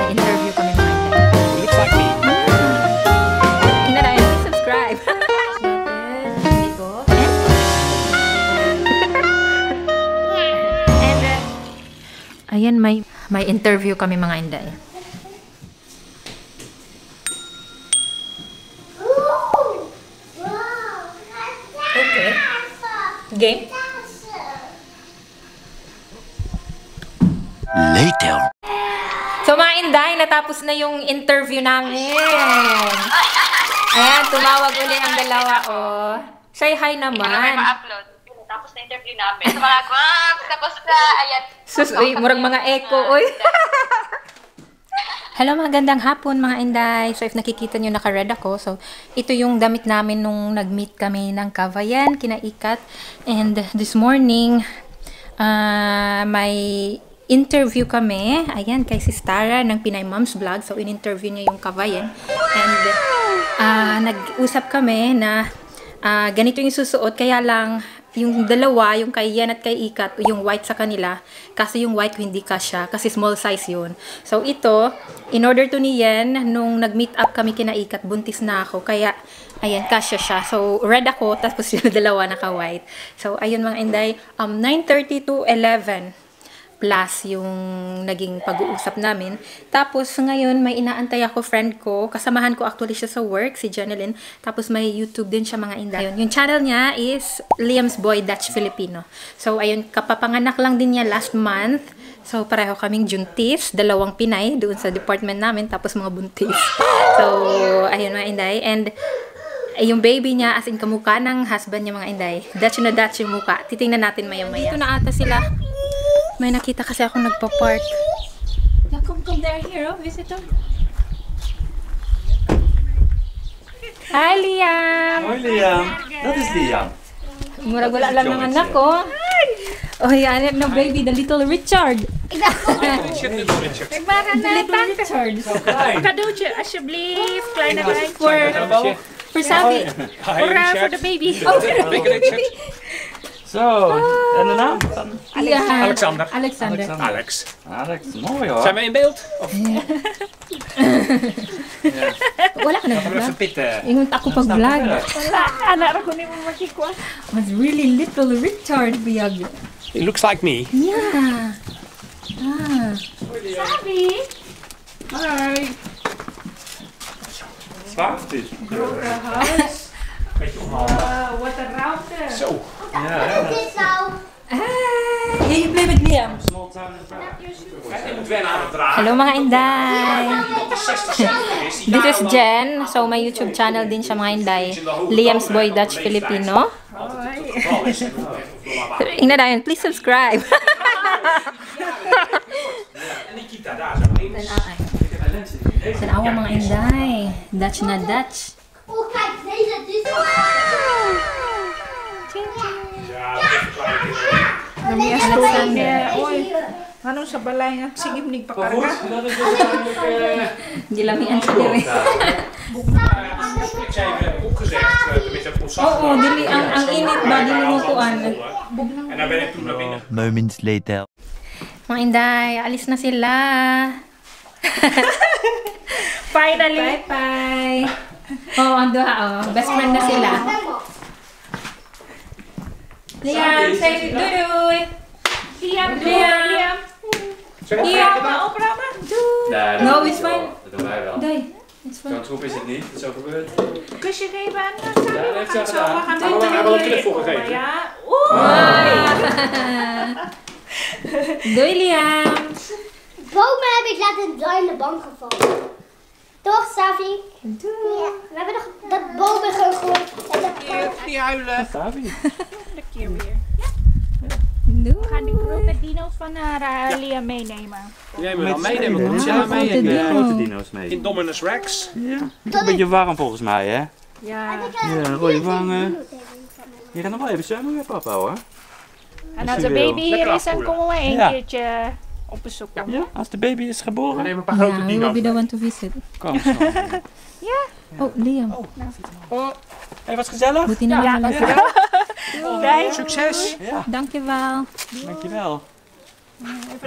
may interview kami mga Inday. Looks like me. Tingnan natin, please subscribe. Ayan, may interview kami mga Inday. Okay. Game? Later. So mga Inday, natapos na yung interview namin. Ayan, tumawag uli ang dalawa, oh. Say hi naman. Ma-upload. Tapos na interview namin. So mga guwaps, tapos na, ayan. Sus, uy, murag mga echo, uy. Hello, magandang hapon mga Inday. So if nakikita nyo, naka-red ako. So ito yung damit namin nung nag-meet kami ng Cavayan, kinaikat. And this morning, may interview kami. Ayan, kay si Tara ng Pinay Moms Vlog. So in-interview niya yung Cavayan. And nag-usap kami na ganito yung susuot. Kaya lang, yung dalawa, yung kay Yan at kay Ikat, yung white sa kanila, kasi yung white hindi kasya, kasi small size yun. So ito, in order to ni Yan, nung nag-meet up kami kina Ikat, buntis na ako, kaya, ayan, kasya siya. So red ako, tapos yung dalawa naka-white. So ayun mga Inday, 9:30 to 11 plus yung naging pag-uusap namin. Tapos ngayon may inaantay ako, friend ko. Kasamahan ko actually siya sa work, si Janeline. Tapos may YouTube din siya mga Inday. Yung channel niya is Liam's Boy Dutch Filipino. So ayun, kapapanganak lang din niya last month. So pareho kaming juntis, dalawang Pinay doon sa department namin, tapos mga buntis. So ayun mga Inday. And yung baby niya, as in kamukha ng husband niya mga Inday. Dutch na Dutch yung mukha. Titingnan natin maya-maya. Dito na ata sila. May nakita kasi ako nagpa-park. Yeah, come there, here, oh, visitor. Hi, Liam! Hoi Liam, dat is Liam. Murag wala lang ng anak ko. Oh, yan, no baby, the little Richard. Little Richard. Little Richard. Cadeautje, alsjeblieft. Kleine rijtje. For Sabi. For the baby. Big Richard. Zo, en de naam? Alexander. Alexander. Alex. Alex, mooi hoor. Zijn we in beeld? Of Wala ka na gaan we even vlog. pitten? Ingon ako pag vlog. Anak ko ni mo makikwa. Was really little Richard biyag. He looks like me. Yeah. Sabi. Hi. Zwaar het is. Beetje onhandig. Wat een ruimte. Zo. Ja, hè? Hey, you play with Liam. Je moet wennen aan het dragen. Hello mga Inday. Tot de 60 centimeter is. This is Jen. So may YouTube channel din siya mga Inday. Liam's Boy Dutch Filipino. Ina dayon, please subscribe. En Nikita daar zo. Tanawa mga Inday. Dutch na Dutch. Oh, kijk, deze is... Alexander. Anong sa balay nga? Sige, nagpakarga. Gilamian siya diri. Ik zei opgezegd, tenminste op ons Oo, dili ang init ba dili mo kuan. En dan ben ik toen naar binnen. Moments later. Mga Inday, alis na sila. Finally. Bye. Oh, ang duha oh. Best friend na sila. Liam, say doy. Liam, Liam. Liam. Liam. Opruimen? Nee, dat No, doen we it's wel. fine. Dat doen wij wel. Doy. It's Zo'n fine. troep is het niet, dat is zo gebeurd. Kusje geven aan Ja, dat heeft ze zo. We gedaan. gaan Hebben we wel een knuffel gegeven? Ja. Oeh. Doy, Liam. Bomen heb ik laten draaien in de bank gevallen. Toch, Savi? Ja, we hebben nog dat bomen gegooid. En dat Die huilen. Savi. De keer weer. Doei. We gaan die grote dino's van haar Liam meenemen. Die nemen we dan mee, nemen we ons ja mee. grote dino. Grote dino's mee. In Dominus Rex. Ja. Een beetje warm volgens mij, hè? Ja. Ja, rode wangen. Je gaat nog wel even zwemmen met papa, hoor. En als de je wil. baby hier Lekker is, dan afkoelen. komen we een Ja. keertje op bezoek. Ja, als de baby is We geboren. nemen een paar Ja, grote we will be dino's. the one to visit. Kom zo. Oh, Liam. Hey, was gezellig? Buti na Ja, lang. dankjewel. Doei. Succes! Ja, Dankjewel. dankjewel.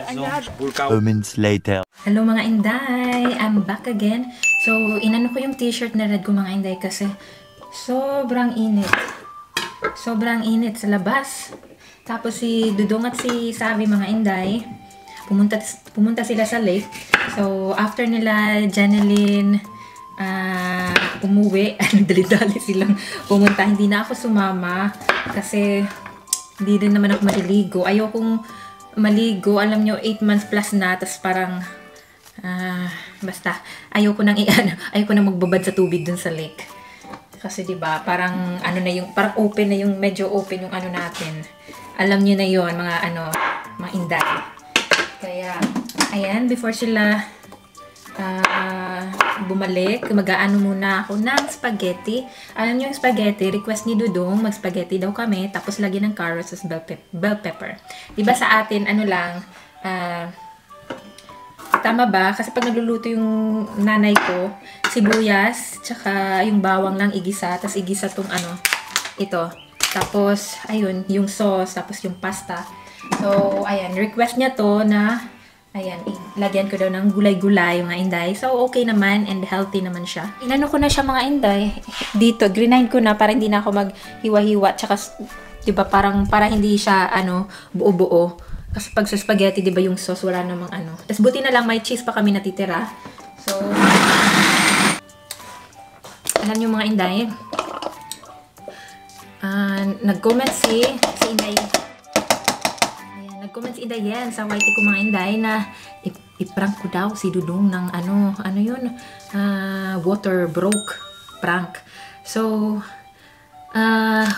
En ja, Moments later. Hello mga inday! I'm back again. So, inano ko yung t-shirt na red ko mga inday kasi sobrang init. Sobrang init sa labas. Tapos si Dudong at si Savi mga inday, pumunta sila sa lake. So, after nila Janeline umuwi, dali-dali silang pumunta. Hindi na ako sumama kasi hindi din naman ako maliligo. Ayokong maligo. Alam nyo, 8 months plus na. Tapos parang basta ayoko nang magbabad sa tubig dun sa lake. Kasi 'di ba, parang ano na yung parang open na yung medyo open yung ano natin. Alam niyo na 'yon mga mga inday. Kaya ayan, before sila bumalik, mag-aano muna ako ng spaghetti. Alam niyo yung spaghetti, request ni Dudong, mag-spaghetti daw kami, tapos lagyan ng carrots at bell pepper. 'Di ba sa atin ano lang tama ba? Kasi pag nagluluto yung nanay ko, sibuyas, tsaka yung bawang lang igisa, tapos igisa tong ito. Tapos, ayun, yung sauce, tapos yung pasta. So, ayan, request niya to na, ayan, lagyan ko daw ng gulay-gulay, mga inday. So, okay naman and healthy naman siya. Inano ko na siya mga inday. Dito, grind ko na para hindi na ako maghiwa-hiwa, tsaka, diba, parang, para hindi siya, buo-buo. Kasi pag sa spaghetti, di ba yung sauce, wala namang Tapos buti na lang, may cheese pa kami natitira. So, alam nyo mga inday, nag-comment si Inday. Ayan, nag-comment si Inday yan sa YT ko mga inday na i-prank ko daw si Dudong ng yun? Water broke prank. So,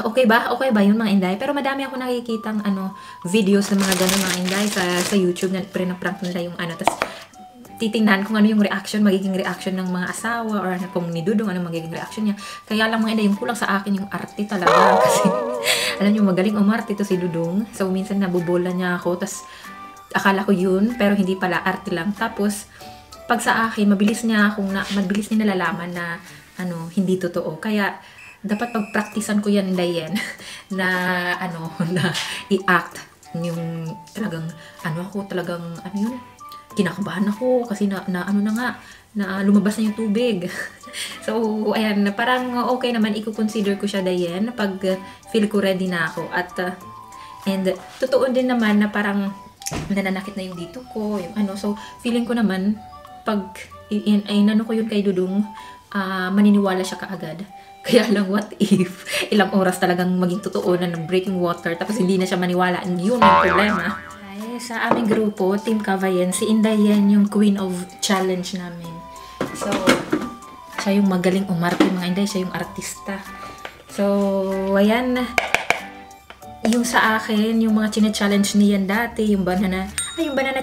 okay ba? Okay ba yun mga inday? Pero madami ako nakikitang videos ng mga ganun mga inday sa YouTube na prank nila yung Tapos titingnan kung ano yung magiging reaction ng mga asawa or kung ni Dudong, ano magiging reaction niya. Kaya lang mga inday, yung kulang sa akin yung arte talaga. Kasi alam niyo, magaling umarte to si Dudong. So minsan nabubola niya ako. Tapos akala ko yun, pero hindi pala, arte lang. Tapos pag sa akin, mabilis niya nalalaman na hindi totoo. Kaya dapat pagpraktisan ko yan Dayen na na i-act yung talagang kinakabahan ako kasi na lumabas na yung tubig. So ayan, parang okay naman, i-consider ko siya Dayen pag feel ko ready na ako at and totoo din naman na parang nananakit na yung dito ko, yung so feeling ko naman pag inano ko yun kay Dudong, maniniwala siya kaagad. Kaya lang, what if ilang oras talagang maging totoo na ng breaking water tapos hindi na siya maniwala, and yun ang problema. Ay, sa aming grupo, Team Cavayan, si Inday yan yung queen of challenge namin. So, siya yung magaling umarte mga inday, siya yung artista. So, ayan, yung sa akin, yung mga chine-challenge niyan dati, yung banana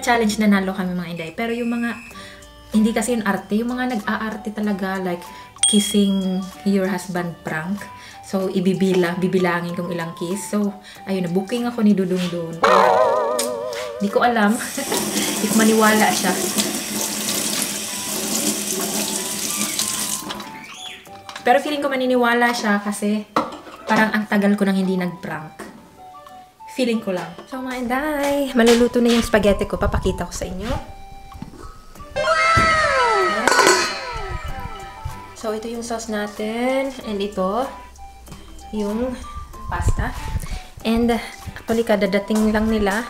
challenge na nalo kami mga inday. Pero yung mga, hindi kasi yung arte, yung mga nag-aarte talaga, like, kissing your husband prank. So, bibilangin kong ilang kiss. So, ayun, na-booking ako ni Dudong doon. Hindi ko alam if maniwala siya. Pero feeling ko maniniwala siya kasi parang ang tagal ko nang hindi nag-prank. Feeling ko lang. So, mga inday, maluluto na yung spaghetti ko. Papakita ko sa inyo. So, ito yung sauce natin. And ito, yung pasta. And, actually, kadadating lang nila.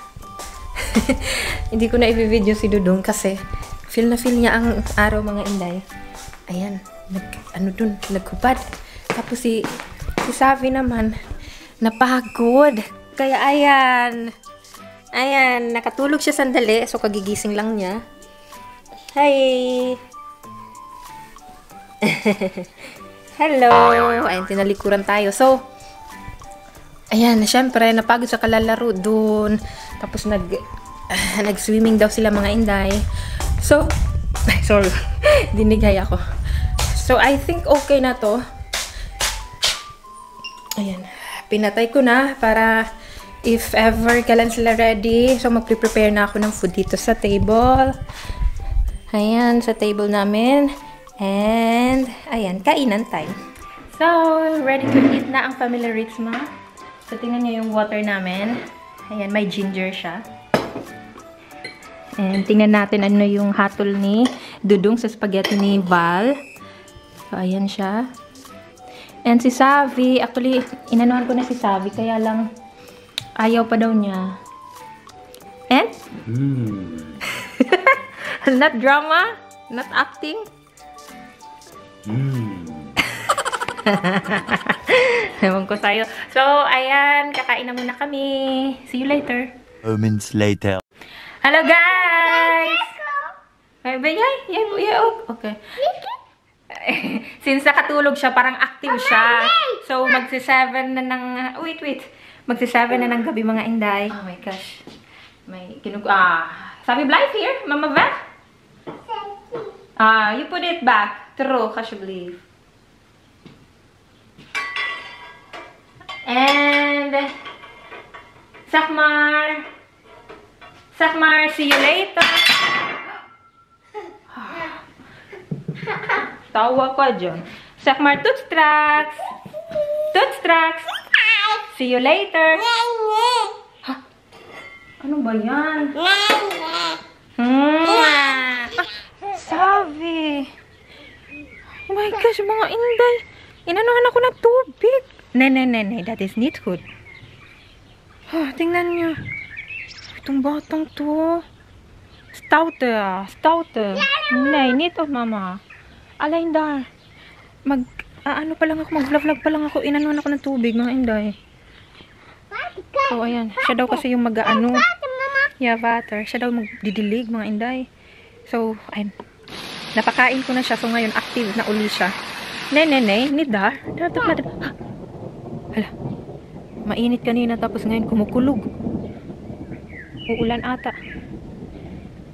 Hindi ko na i-video si Dudong kasi feel na feel niya ang araw mga inday. Ayan, nagkubad. Tapos si Savi naman, napagod. Kaya ayan, nakatulog siya sandali. So, kagigising lang niya. Hi! Hello! Ayan, tinalikuran tayo. So, ayan, syempre, napagod sa kalalaro dun. Tapos, nag-swimming daw sila mga inday. So, sorry, dinigay ako. So, I think okay na to. Ayan, pinatay ko na para if ever kailan sila ready. So, mag-prepare na ako ng food dito sa table. Ayan, sa table namin. And, ayan, kainan time. So, ready to eat na ang Family Ritzma. So, tingnan niyo yung water namin. Ayan, may ginger siya. And tingnan natin ano yung hatol ni Dudong sa spaghetti ni Val. So, ayan siya. And si Savi, actually, inanuhan ko na si Savi, kaya lang ayaw pa daw niya. And? Not drama? Not acting? Ewan ko sa'yo. So, ayan, kakain na muna kami. See you later. Moments later. Hello, guys! Okay. Since nakatulog siya, parang active siya. So, magsi-7 na ng... Wait. Magsi-7 na ng gabi, mga inday. Oh my gosh. May Sabi Blythe here? Mama Beth? You put it back. True, kasi believe. And... Sakmar, see you later. Tawa ka dyan. Sakmar, Toots Tracks. See you later. Ha? Ano ba yan? Sabi. Oh my gosh, mga inday. Inanuhan ako ng tubig. Ne, that is not good. Tingnan nyo. Itong batang to. Stouter. Nay, nito mama. Alain dar. Ano pa lang ako, mag-vlog pa lang ako. Inanuhan ako ng tubig, mga inday. So, ayan. Siya daw kasi yung mag-ano. Yeah, water. Siya daw magdidilig, mga inday. So, ayun. Napakain ko na siya. So, ngayon, active na uli siya. Nidar. Hala. Mainit kanina tapos ngayon kumukulog. Uulan ata.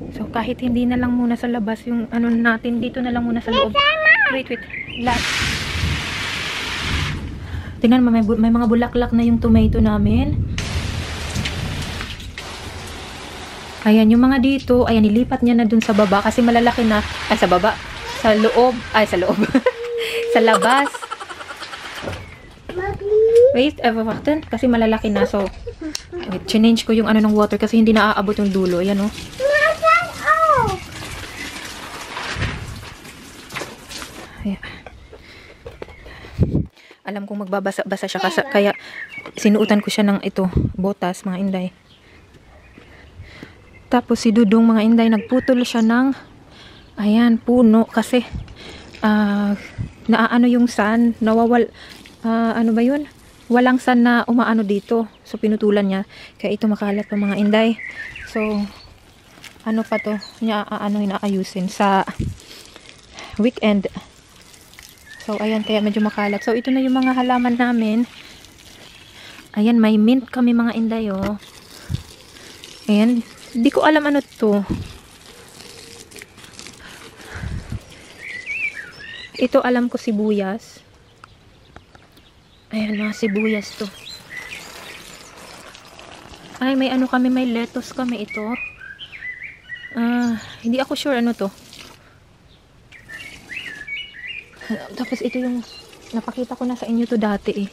So kahit hindi na lang muna sa labas yung ano natin, dito na lang muna sa loob. Wait. Last. Tingnan mo, may mga bulaklak na yung tomato namin. Ayan, yung mga dito, ayan, nilipat niya na dun sa baba kasi malalaki na. Sa baba. Sa loob. Sa labas. Wait, warten. Kasi malalaki na. So, wait, change ko yung ano ng water kasi hindi na aabot yung dulo. Ayan, oh. Ayan. Alam kong magbabasa siya kaya sinuutan ko siya ng ito, botas, mga inday. Tapos si Dudong, mga inday, nagputol siya ng ayan, puno kasi naaano yung sun, ano ba yun? Walang sun na umaano dito. So, pinutulan niya. Kaya ito makalat pa, mga inday. So, ano pa to? Inaayusin sa weekend. So, ayan. Kaya medyo makalat. So, ito na yung mga halaman namin. Ayan, may mint kami, mga inday, oh. Ayan. Di ko alam ano to. Ito, alam ko sibuyas. Ayan, mga sibuyas to. Ay, may ano kami, may lettuce kami ito. Hindi ako sure ano to. Tapos ito yung napakita ko na sa inyo to dati eh.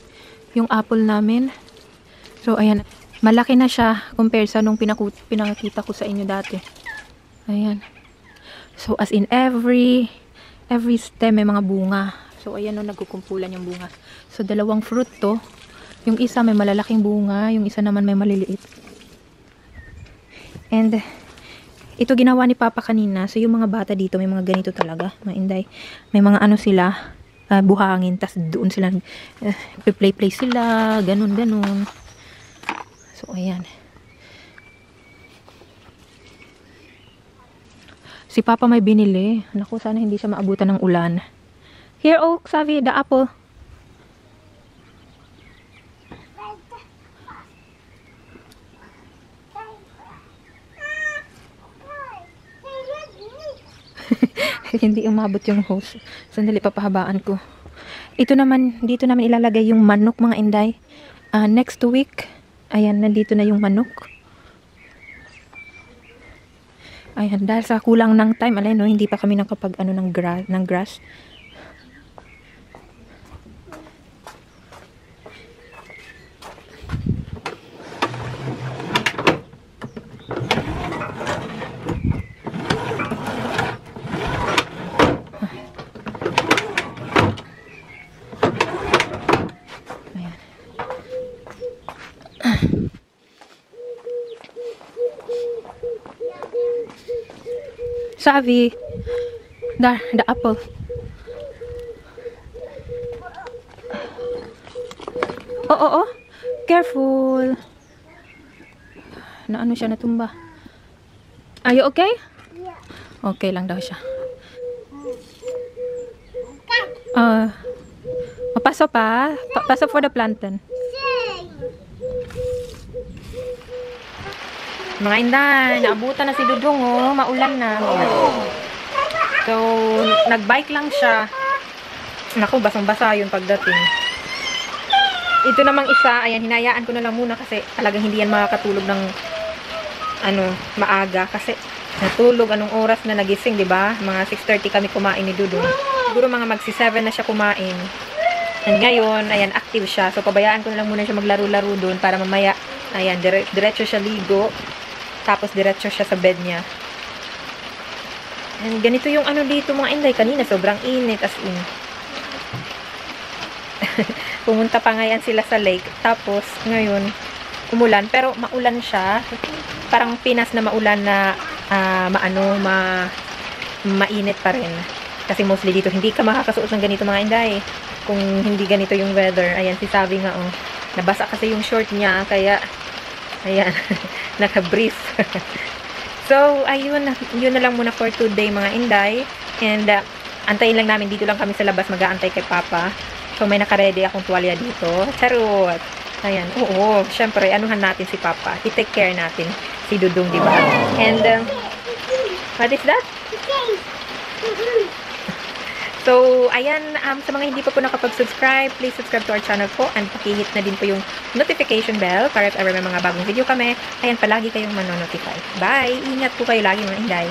Yung apple namin. So, ayan. Malaki na siya compared sa nung pinakita ko sa inyo dati. Ayan. So, as in every stem may mga bunga. So, ayan, no, nagkukumpulan yung bunga. So, dalawang fruit to. Yung isa may malalaking bunga, yung isa naman may maliliit. And, ito ginawa ni Papa kanina. So, yung mga bata dito, may mga ganito talaga, mga inday. May mga ano sila, buhangin, tas doon sila, play sila, ganun. So, ayan. Si Papa may binili. Naku, sana hindi siya maabutan ng ulan. Here, oh, Savi, the apple. Hindi umabot yung hose. Sandali, papahabaan ko. Ito naman, dito namin ilalagay yung manok, mga inday. Next week, ayan, nandito na yung manok. Ayan, dahil sa kulang ng time, alay, no, hindi pa kami nakapag, ano, ng grass. Savi. There, the apple. Oh. Careful. Na ano siya, natumba. Are you okay? Okay lang daw siya. Paso pa. Paso for the plantain. Mga inday, naabutan na si Dudong, oh. Maulan na. So, nagbike lang siya. Naku, basang-basa yun pagdating. Ito namang isa, ayan, hinayaan ko na lang muna kasi talagang hindi yan makakatulog ng maaga kasi natulog anong oras na nagising, 'di ba? Mga 6:30 kami kumain ni Dudong. Siguro mga magsi-7 na siya kumain. And ngayon, ayan, active siya. So pabayaan ko na lang muna siya maglaro-laro doon para mamaya, ayan, diretso siya ligo. Tapos diretso siya sa bed niya. And ganito yung dito mga inday, kanina sobrang init as in. Pumunta pa ngayon sila sa lake. Tapos, ngayon, umulan. Pero, maulan siya. Parang Pinas na maulan na, mainit pa rin. Kasi mostly dito, hindi ka makakasuot ng ganito mga inday. Kung hindi ganito yung weather. Ayan, si Savi nga, oh. Nabasa kasi yung short niya. Kaya, ayan, naka-brief. So, ayun, yun na lang muna for today mga inday. And, antayin lang namin. Dito lang kami sa labas. Mag-aantay kay Papa. So, may naka-ready akong tuwalya dito. Charot! Ayan. Oo, syempre, anuhan natin si Papa. I-take care natin si Dudong, diba? And, what is that? So, ayan, sa mga hindi pa po nakapag-subscribe, please subscribe to our channel po and pakihit na din po yung notification bell para if ever may mga bagong video kami, ayan, palagi kayong manonotify. Bye! Ingat po kayo lagi mga inday!